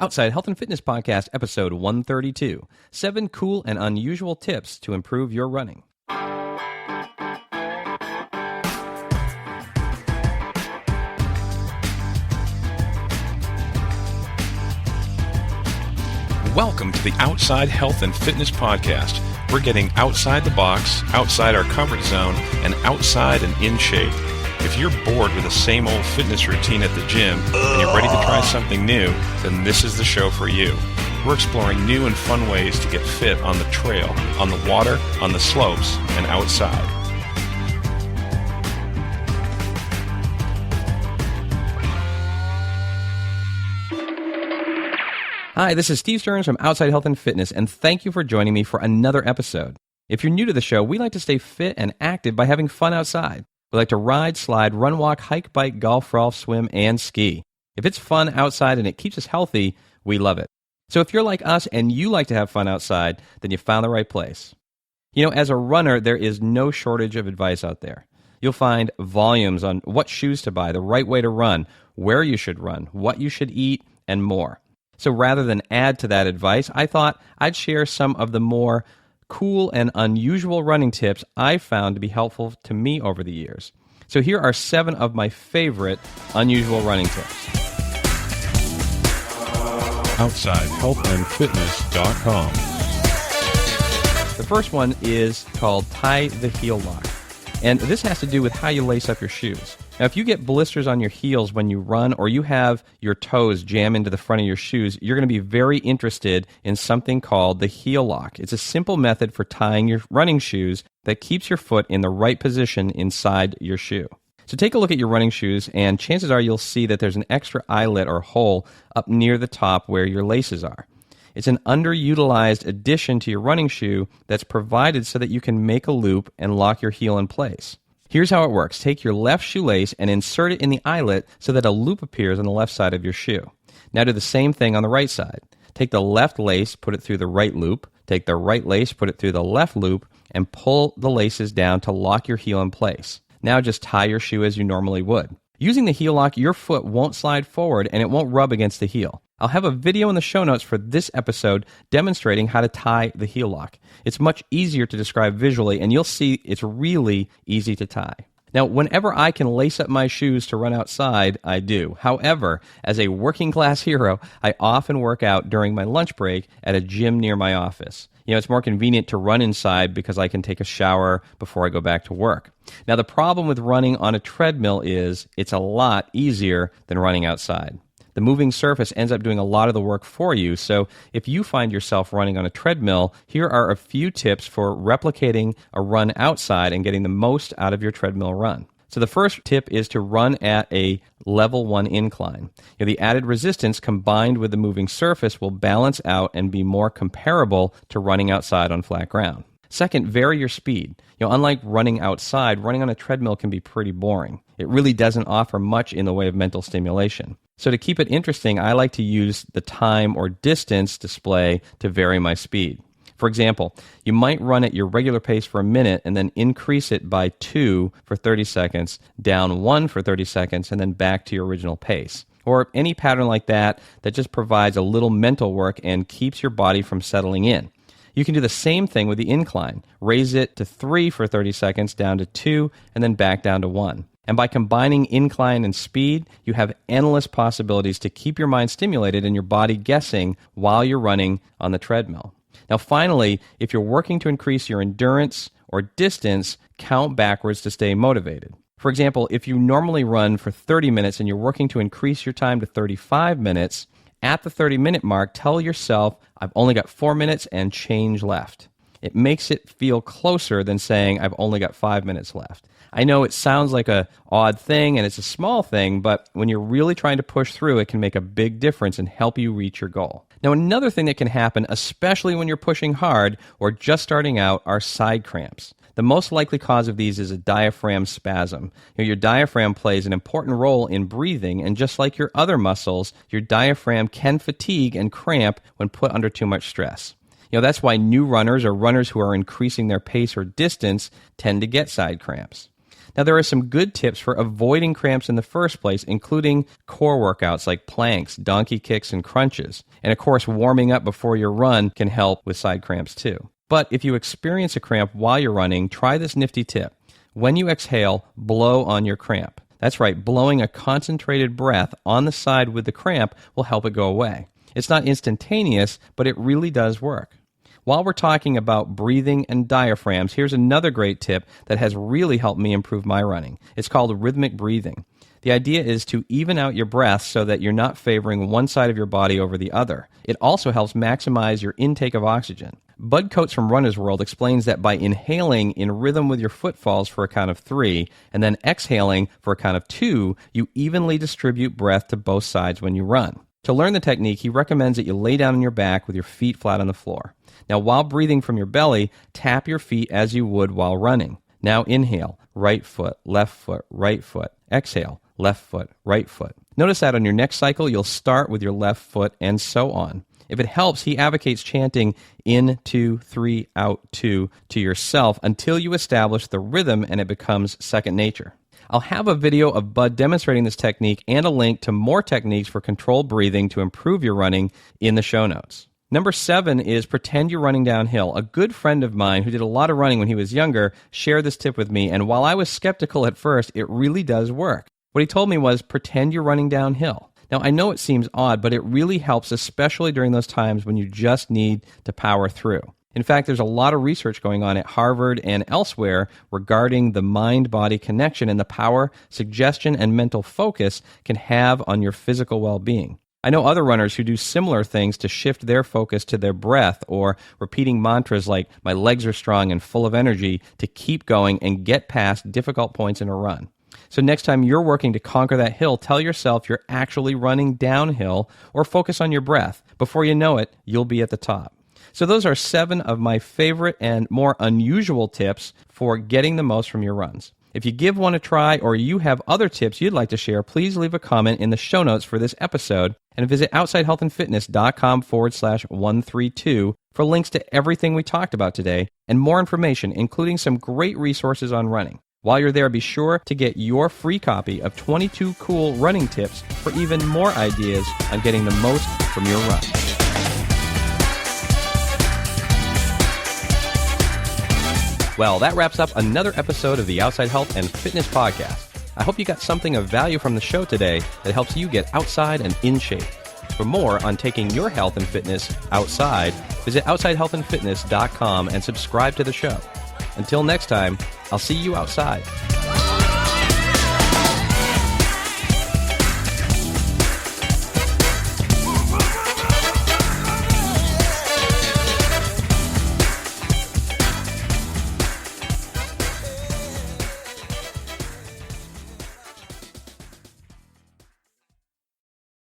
Outside Health and Fitness Podcast, episode 132, 7 cool and unusual tips to improve your running. Welcome to the Outside Health and Fitness Podcast. We're getting outside the box, outside our comfort zone, and outside and in shape. If you're bored with the same old fitness routine at the gym and you're ready to try something new, then this is the show for you. We're exploring new and fun ways to get fit on the trail, on the water, on the slopes, and outside. Hi, this is Steve Stearns from Outside Health and Fitness, and thank you for joining me for another episode. If you're new to the show, we like to stay fit and active by having fun outside. We like to ride, slide, run, walk, hike, bike, golf, golf, swim, and ski. If it's fun outside and it keeps us healthy, we love it. So if you're like us and you like to have fun outside, then you found the right place. You know, as a runner, there is no shortage of advice out there. You'll find volumes on what shoes to buy, the right way to run, where you should run, what you should eat, and more. So rather than add to that advice, I thought I'd share some of the more cool and unusual running tips I've found to be helpful to me over the years. So here are 7 of my favorite unusual running tips. OutsideHealthandFitness.com. The first one is called tie the heel lock. And this has to do with how you lace up your shoes. Now, if you get blisters on your heels when you run or you have your toes jam into the front of your shoes, you're going to be very interested in something called the heel lock. It's a simple method for tying your running shoes that keeps your foot in the right position inside your shoe. So take a look at your running shoes, and chances are you'll see that there's an extra eyelet or hole up near the top where your laces are. It's an underutilized addition to your running shoe that's provided so that you can make a loop and lock your heel in place. Here's how it works. Take your left shoelace and insert it in the eyelet so that a loop appears on the left side of your shoe. Now do the same thing on the right side. Take the left lace, put it through the right loop. Take the right lace, put it through the left loop, and pull the laces down to lock your heel in place. Now just tie your shoe as you normally would. Using the heel lock, your foot won't slide forward and it won't rub against the heel. I'll have a video in the show notes for this episode demonstrating how to tie the heel lock. It's much easier to describe visually, and you'll see it's really easy to tie. Now, whenever I can lace up my shoes to run outside, I do. However, as a working class hero, I often work out during my lunch break at a gym near my office. You know, it's more convenient to run inside because I can take a shower before I go back to work. Now, the problem with running on a treadmill is it's a lot easier than running outside. The moving surface ends up doing a lot of the work for you, so if you find yourself running on a treadmill, here are a few tips for replicating a run outside and getting the most out of your treadmill run. So the first tip is to run at a level 1 incline. You know, the added resistance combined with the moving surface will balance out and be more comparable to running outside on flat ground. Second, vary your speed. You know, unlike running outside, running on a treadmill can be pretty boring. It really doesn't offer much in the way of mental stimulation. So to keep it interesting, I like to use the time or distance display to vary my speed. For example, you might run at your regular pace for a minute and then increase it by 2 for 30 seconds, down 1 for 30 seconds, and then back to your original pace. Or any pattern like that that just provides a little mental work and keeps your body from settling in. You can do the same thing with the incline. Raise it to 3 for 30 seconds, down to 2, and then back down to 1. And by combining incline and speed, you have endless possibilities to keep your mind stimulated and your body guessing while you're running on the treadmill. Now, finally, if you're working to increase your endurance or distance, count backwards to stay motivated. For example, if you normally run for 30 minutes and you're working to increase your time to 35 minutes, at the 30-minute mark, tell yourself, I've only got 4 minutes and change left. It makes it feel closer than saying, I've only got 5 minutes left. I know it sounds like an odd thing and it's a small thing, but when you're really trying to push through, it can make a big difference and help you reach your goal. Now, another thing that can happen, especially when you're pushing hard or just starting out, are side cramps. The most likely cause of these is a diaphragm spasm. Your diaphragm plays an important role in breathing, and just like your other muscles, your diaphragm can fatigue and cramp when put under too much stress. That's why new runners or runners who are increasing their pace or distance tend to get side cramps. Now, there are some good tips for avoiding cramps in the first place, including core workouts like planks, donkey kicks, and crunches. And of course, warming up before your run can help with side cramps too. But if you experience a cramp while you're running, try this nifty tip. When you exhale, blow on your cramp. That's right, blowing a concentrated breath on the side with the cramp will help it go away. It's not instantaneous, but it really does work. While we're talking about breathing and diaphragms, here's another great tip that has really helped me improve my running. It's called rhythmic breathing. The idea is to even out your breath so that you're not favoring one side of your body over the other. It also helps maximize your intake of oxygen. Bud Coates from Runner's World explains that by inhaling in rhythm with your footfalls for a count of 3, and then exhaling for a count of 2, you evenly distribute breath to both sides when you run. To learn the technique, he recommends that you lay down on your back with your feet flat on the floor. Now, while breathing from your belly, tap your feet as you would while running. Now inhale, right foot, left foot, right foot. Exhale, left foot, right foot. Notice that on your next cycle, you'll start with your left foot and so on. If it helps, he advocates chanting in, 2, 3, out, 2 to yourself until you establish the rhythm and it becomes second nature. I'll have a video of Bud demonstrating this technique and a link to more techniques for controlled breathing to improve your running in the show notes. Number 7 is pretend you're running downhill. A good friend of mine who did a lot of running when he was younger shared this tip with me, and while I was skeptical at first, it really does work. What he told me was pretend you're running downhill. Now, I know it seems odd, but it really helps, especially during those times when you just need to power through. In fact, there's a lot of research going on at Harvard and elsewhere regarding the mind-body connection and the power suggestion and mental focus can have on your physical well-being. I know other runners who do similar things to shift their focus to their breath or repeating mantras like, my legs are strong and full of energy, to keep going and get past difficult points in a run. So next time you're working to conquer that hill, tell yourself you're actually running downhill or focus on your breath. Before you know it, you'll be at the top. So those are 7 of my favorite and more unusual tips for getting the most from your runs. If you give one a try or you have other tips you'd like to share, please leave a comment in the show notes for this episode and visit outsidehealthandfitness.com/132 for links to everything we talked about today and more information, including some great resources on running. While you're there, be sure to get your free copy of 22 cool running tips for even more ideas on getting the most from your run. Well, that wraps up another episode of the Outside Health and Fitness Podcast. I hope you got something of value from the show today that helps you get outside and in shape. For more on taking your health and fitness outside, visit outsidehealthandfitness.com and subscribe to the show. Until next time, I'll see you outside.